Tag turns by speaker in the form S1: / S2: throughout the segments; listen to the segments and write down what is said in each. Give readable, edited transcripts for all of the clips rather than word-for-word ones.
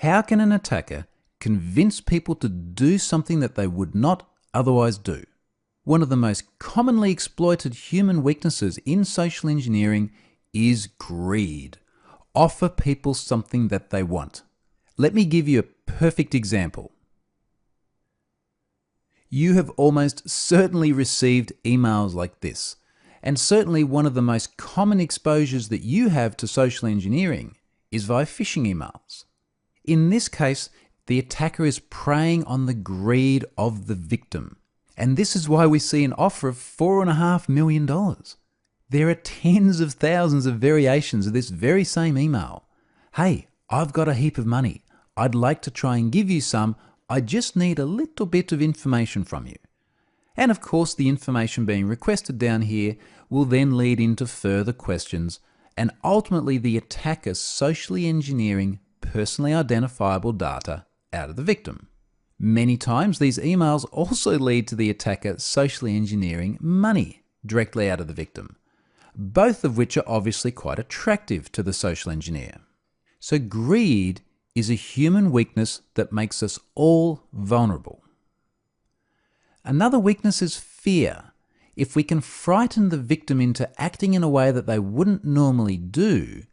S1: How can an attacker convince people to do something that they would not otherwise do? One of the most commonly exploited human weaknesses in social engineering is greed. Offer people something that they want. Let me give you a perfect example. You have almost certainly received emails like this, and certainly one of the most common exposures that you have to social engineering is via phishing emails. In this case, the attacker is preying on the greed of the victim, and this is why we see an offer of $4.5 million. There are tens of thousands of variations of this very same email. Hey, I've got a heap of money. I'd like to try and give you some. I just need a little bit of information from you. And of course, the information being requested down here will then lead into further questions and ultimately the attacker socially engineering personally identifiable data out of the victim. Many times these emails also lead to the attacker socially engineering money directly out of the victim, both of which are obviously quite attractive to the social engineer. So greed is a human weakness that makes us all vulnerable. Another weakness is fear. If we can frighten the victim into acting in a way that they wouldn't normally do,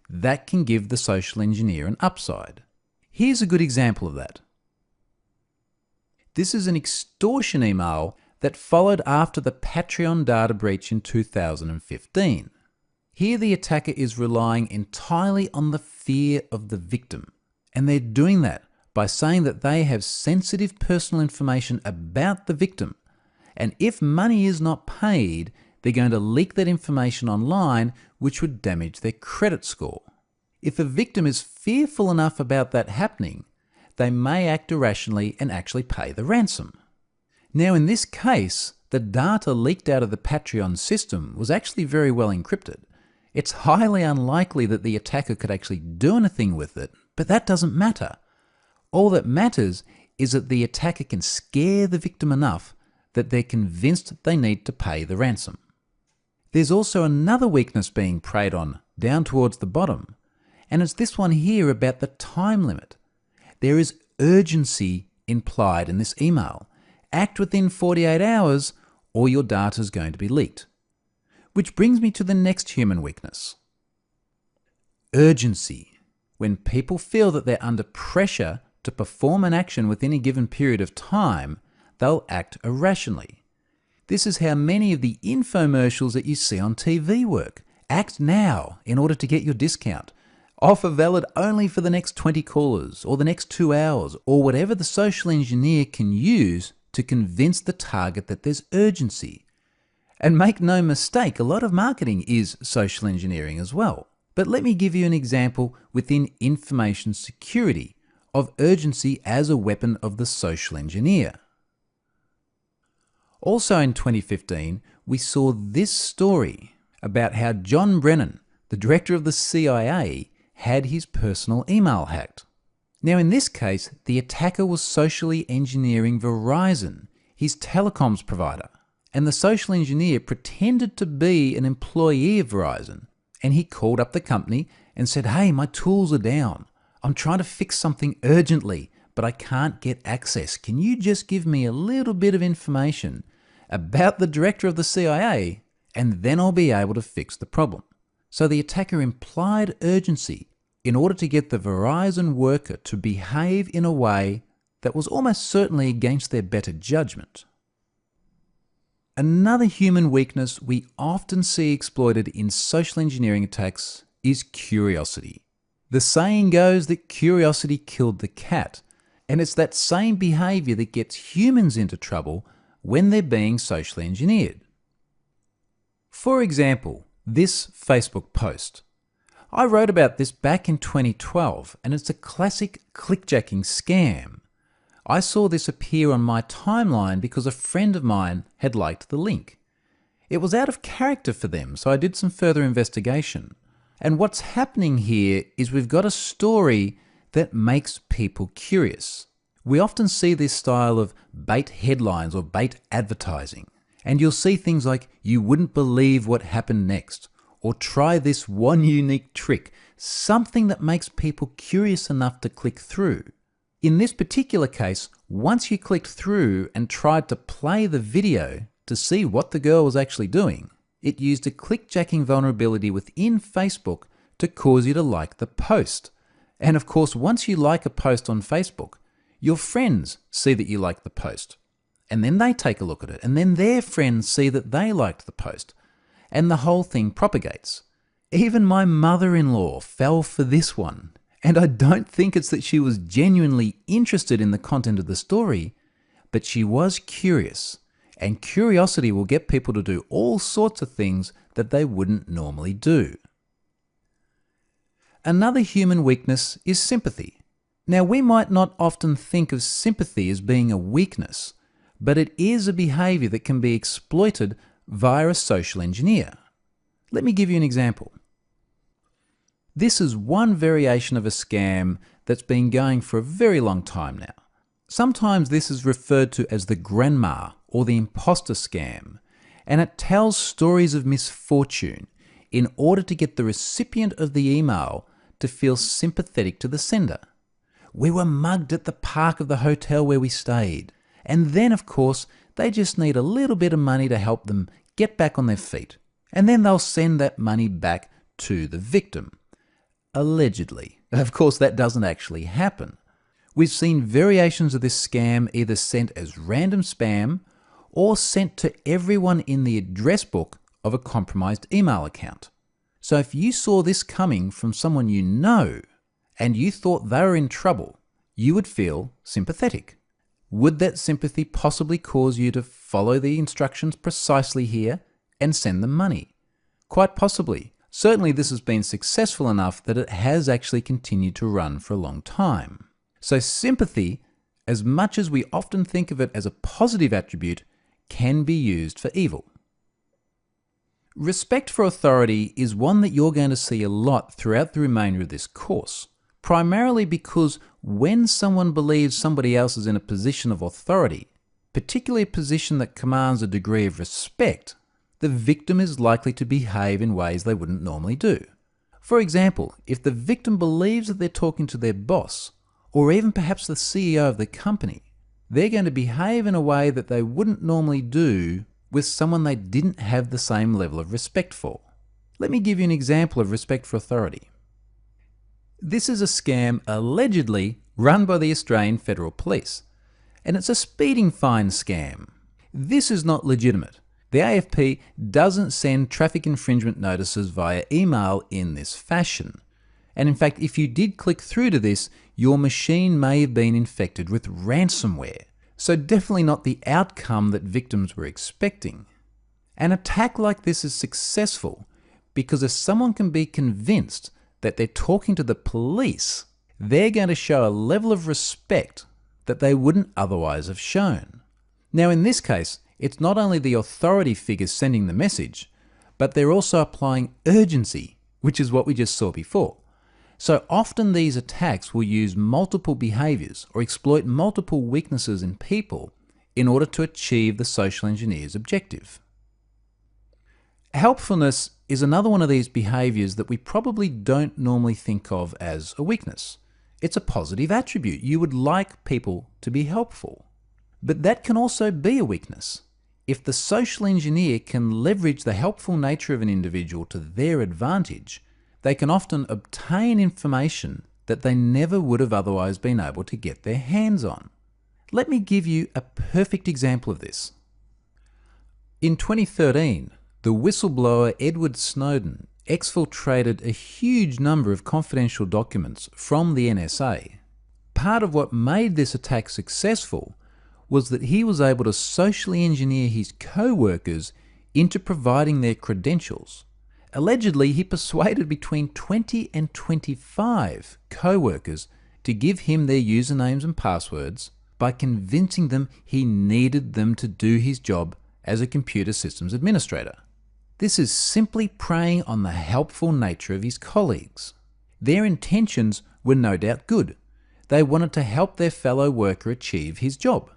S1: that can give the social engineer an upside. Here's a good example of that. This is an extortion email that followed after the Patreon data breach in 2015. Here the attacker is relying entirely on the fear of the victim. And they're doing that by saying that they have sensitive personal information about the victim. And if money is not paid, they're going to leak that information online, which would damage their credit score. If a victim is fearful enough about that happening, they may act irrationally and actually pay the ransom. Now, in this case, the data leaked out of the Patreon system was actually very well encrypted. It's highly unlikely that the attacker could actually do anything with it, but that doesn't matter. All that matters is that the attacker can scare the victim enough that they're convinced they need to pay the ransom. There's also another weakness being preyed on down towards the bottom, and it's this one here about the time limit. There is urgency implied in this email. Act within 48 hours or your data is going to be leaked. Which brings me to the next human weakness. Urgency. When people feel that they're under pressure to perform an action within a given period of time, they'll act irrationally. This is how many of the infomercials that you see on TV work. Act now in order to get your discount. Offer valid only for the next 20 callers or the next 2 hours or whatever the social engineer can use to convince the target that there's urgency. And make no mistake, a lot of marketing is social engineering as well. But let me give you an example within information security of urgency as a weapon of the social engineer. Also in 2015, we saw this story about how John Brennan, the director of the CIA, had his personal email hacked. Now in this case, the attacker was socially engineering Verizon, his telecoms provider. And the social engineer pretended to be an employee of Verizon. And he called up the company and said, hey, my tools are down. I'm trying to fix something urgently, but I can't get access. Can you just give me a little bit of information about the director of the CIA, and then I'll be able to fix the problem. So the attacker implied urgency in order to get the Verizon worker to behave in a way that was almost certainly against their better judgment. Another human weakness we often see exploited in social engineering attacks is curiosity. The saying goes that curiosity killed the cat, and it's that same behavior that gets humans into trouble when they're being socially engineered. For example, this Facebook post. I wrote about this back in 2012, and it's a classic clickjacking scam. I saw this appear on my timeline because a friend of mine had liked the link. It was out of character for them, so I did some further investigation. And what's happening here is we've got a story that makes people curious. We often see this style of bait headlines or bait advertising. And you'll see things like, you wouldn't believe what happened next, or try this one unique trick, something that makes people curious enough to click through. In this particular case, once you clicked through and tried to play the video to see what the girl was actually doing, it used a clickjacking vulnerability within Facebook to cause you to like the post. And of course, once you like a post on Facebook, your friends see that you like the post. And then they take a look at it, and then their friends see that they liked the post. And the whole thing propagates. Even my mother-in-law fell for this one. And I don't think it's that she was genuinely interested in the content of the story, but she was curious. And curiosity will get people to do all sorts of things that they wouldn't normally do. Another human weakness is sympathy. Now, we might not often think of sympathy as being a weakness, but it is a behavior that can be exploited via a social engineer. Let me give you an example. This is one variation of a scam that's been going for a very long time now. Sometimes this is referred to as the grandma or the imposter scam, and it tells stories of misfortune in order to get the recipient of the email to feel sympathetic to the sender. We were mugged at the park of the hotel where we stayed. And then, of course, they just need a little bit of money to help them get back on their feet. And then they'll send that money back to the victim. Allegedly. Of course, that doesn't actually happen. We've seen variations of this scam either sent as random spam or sent to everyone in the address book of a compromised email account. So if you saw this coming from someone you know and you thought they were in trouble, you would feel sympathetic. Would that sympathy possibly cause you to follow the instructions precisely here and send them money? Quite possibly. Certainly this has been successful enough that it has actually continued to run for a long time. So sympathy, as much as we often think of it as a positive attribute, can be used for evil. Respect for authority is one that you're going to see a lot throughout the remainder of this course, primarily because when someone believes somebody else is in a position of authority, particularly a position that commands a degree of respect, the victim is likely to behave in ways they wouldn't normally do. For example, if the victim believes that they're talking to their boss, or even perhaps the CEO of the company, they're going to behave in a way that they wouldn't normally do with someone they didn't have the same level of respect for. Let me give you an example of respect for authority. This is a scam allegedly run by the Australian Federal Police, and it's a speeding fine scam. This is not legitimate. The AFP doesn't send traffic infringement notices via email in this fashion. And in fact, if you did click through to this, your machine may have been infected with ransomware. So definitely not the outcome that victims were expecting. An attack like this is successful because if someone can be convinced that they're talking to the police, they're going to show a level of respect that they wouldn't otherwise have shown. Now in this case, it's not only the authority figures sending the message, but they're also applying urgency, which is what we just saw before. So often these attacks will use multiple behaviors or exploit multiple weaknesses in people in order to achieve the social engineer's objective. Helpfulness is another one of these behaviors that we probably don't normally think of as a weakness. It's a positive attribute. You would like people to be helpful. But that can also be a weakness. If the social engineer can leverage the helpful nature of an individual to their advantage, they can often obtain information that they never would have otherwise been able to get their hands on. Let me give you a perfect example of this. In 2013, the whistleblower Edward Snowden exfiltrated a huge number of confidential documents from the NSA. Part of what made this attack successful was that he was able to socially engineer his co-workers into providing their credentials. Allegedly, he persuaded between 20 and 25 co-workers to give him their usernames and passwords by convincing them he needed them to do his job as a computer systems administrator. This is simply preying on the helpful nature of his colleagues. Their intentions were no doubt good. They wanted to help their fellow worker achieve his job.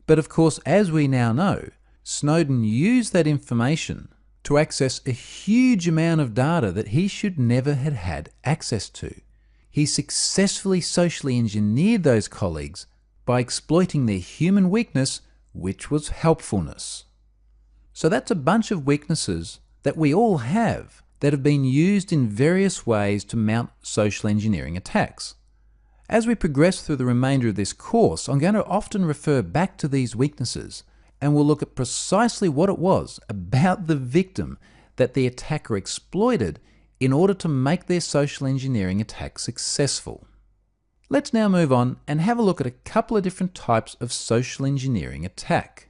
S1: But of course, as we now know, Snowden used that information to access a huge amount of data that he should never have had access to. He successfully socially engineered those colleagues by exploiting their human weakness, which was helpfulness. So that's a bunch of weaknesses that we all have that have been used in various ways to mount social engineering attacks. As we progress through the remainder of this course, I'm going to often refer back to these weaknesses, and we'll look at precisely what it was about the victim that the attacker exploited in order to make their social engineering attack successful. Let's now move on and have a look at a couple of different types of social engineering attack.